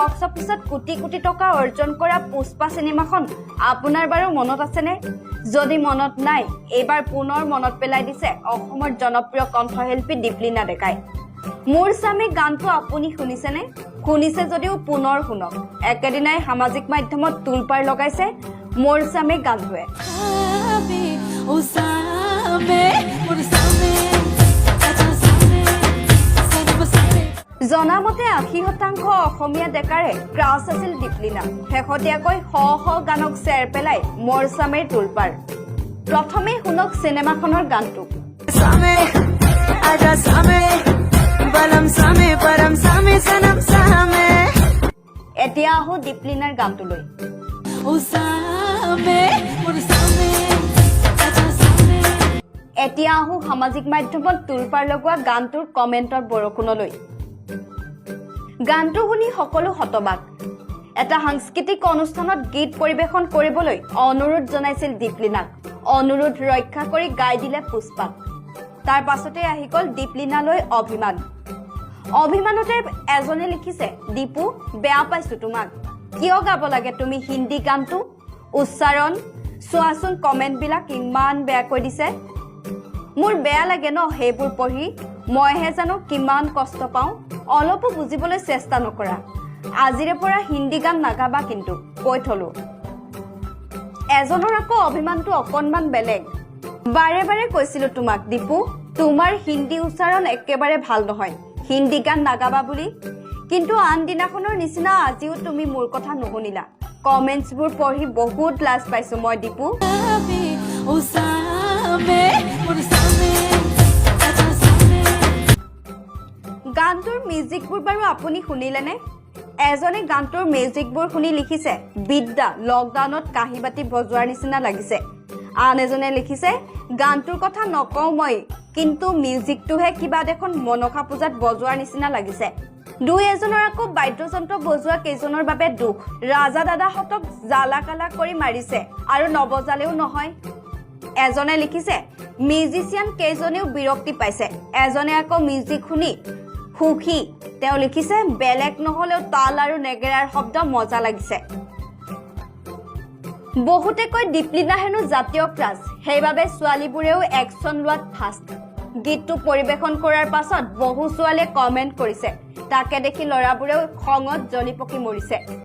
Box অফিসত crore crore টকা অৰ্জন কৰা পুষ্পা সিনেমাখন আপোনাৰ বাৰু মনত আছেনে? যদি মনত নাই, এবাৰ পুনৰ মনত পেলাই দিছে অসমৰ জনপ্ৰিয় কণ্ঠশিল্পী দীপলিনা ডেকাই। মোৰ স্বামী গানটো আপুনি শুনিছেনে? শুনিছে যদিও পুনৰ শুনক। একেদিনাই সামাজিক মাধ্যমত তুলপাৰ লগাইছে মোৰ স্বামী গানটোৱে। জনামতে ৮০% অসমীয়া ডেকাৰে ক্ৰাছ আছিল দীপলিনা। শেহতীয়াকৈ শ শ গানক চেৰ পেলাই মোৰ স্বামীৰ তুলপাৰ। প্ৰথমে শুনক চিনেমাখনৰ গানটো। এতিয়া আহো দীপলিনাৰ গানটোলৈ। এতিয়া আহো সামাজিক মাধ্যমত তুলপাৰ লগোৱা গানটোৰ কমেণ্টৰ বৰষুণলৈ। গানটো শুনি সকলো হতবাক। এটা সাংস্কৃতিক অনুষ্ঠানত গীত পৰিবেশন কৰিবলৈ অনুৰোধ জনাইছিল দীপলিনাক। অনুৰোধ ৰক্ষা কৰি গাই দিলে পুষ্পাক। তাৰ পাছতে আহি গ'ল দীপলিনালৈ অভিমান। অভিমানতে এজনে লিখিছে, দীপু বেয়া পাইছো তোমাক। কিয় গাব লাগে তুমি হিন্দী গানটো? উচ্চাৰণ চোৱাচোন, কমেণ্টবিলাক ইমান বেয়াকৈ দিছে। মোৰ বেয়া লাগে ন সেইবোৰ পঢ়ি। মইহে জানো কিমান কষ্ট পাওঁ। অলপো বুজিবলৈ চেষ্টা নকৰা। আজিৰে পৰা হিন্দী গান নাগাবা কিন্তু, কৈ থলো। এজনৰ আকৌ অভিমানটো অকণমান বেলেগ। বাৰে বাৰে কৈছিলো তোমাক দীপু, তোমাৰ হিন্দী উচ্চাৰণ একেবাৰে ভাল নহয়, হিন্দী গান নাগাবা বুলি। কিন্তু আন দিনাখনৰ নিচিনা আজিও তুমি মোৰ কথা নুশুনিলা। কমেণ্টছবোৰ পঢ়ি বহুত লাজ পাইছো মই দীপু। গানটোৰ মিউজিকবোৰ বাৰু আপুনি শুনিলেনে? এজনে গানটোৰ মিউজিকবোৰ শুনি লিখিছে, বিদ্যা লকডাউনত কাঁহী বাতি বজোৱাৰ নিচিনা লাগিছে। আন এজনে লিখিছে, গানটোৰ কথা নকওঁ মই, কিন্তু মিউজিকটোহে কিবা দেখোন মনসা পূজাত বজোৱাৰ নিচিনা লাগিছে। দুই এজনৰ আকৌ বাদ্যযন্ত্ৰ বজোৱা কেইজনৰ বাবে দুখ। ৰাজা দাদাহঁতক জ্বালা কালা কৰি মাৰিছে আৰু নবজালেও নহয়। এজনে লিখিছে, মিউজিচিয়ান কেইজনেও বিৰক্তি পাইছে। এজনে আকৌ মিউজিক শুনি সুখী। তেওঁ লিখিছে, বেলেগ নহলেও তাল আৰু নেগেৰাৰ শব্দ মজা লাগিছে। বহুতে কয় দীপলিনা হেনো জাতীয় ক্ৰাছ, সেইবাবে ছোৱালীবোৰেও একশ্যন লোৱাত ফাষ্ট। গীতটো পৰিবেশন কৰাৰ পাছত বহু ছোৱালীয়ে কমেণ্ট কৰিছে। তাকে দেখি ল'ৰাবোৰেও খঙত জ্বলি পকি মৰিছে।